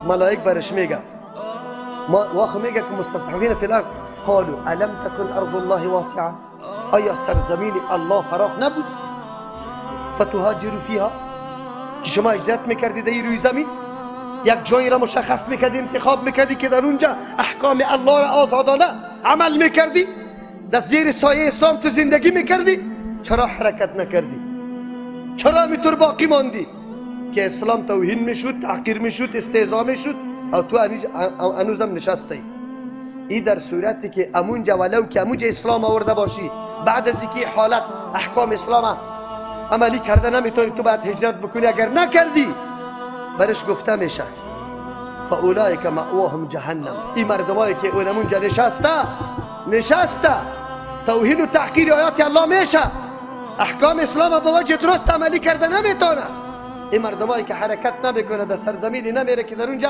ملائک برش میگه واخو میگه که مستصحبین فی الارض قالوا الم تکن ارض الله واسعه، آیا سرزمین الله فراخ نبود فتهاجروا فیها که شما هجرت میکردید در روی زمین، یک جایی را مشخص میکردی انتخاب میکردی که در اونجا احکام الله را آزادانه عمل میکردی، در زیر سایه اسلام تو زندگی میکردی، چرا حرکت نکردی؟ چرا میتور باقی ماندی که اسلام توهین میشد، تحقیر میشد، استهزا میشد و تو هنوزم نشستی؟ این در صورتی که امونجا ولو که امونجا اسلام آورده باشی، بعد از اینکه حالت احکام اسلام عملی کرده نمیتونی تو باید هجرت بکنی. اگر نکردی برش گفته میشه فاولئک مأواهم جهنم، این مردمایی که اون امونجا نشسته توهین و تحقیر آیات الله میشه، احکام اسلام به وجه درست عملی کرده نمیتونه، این مردمایی که حرکت نمیکنه در سرزمینی نمیره که در اونجا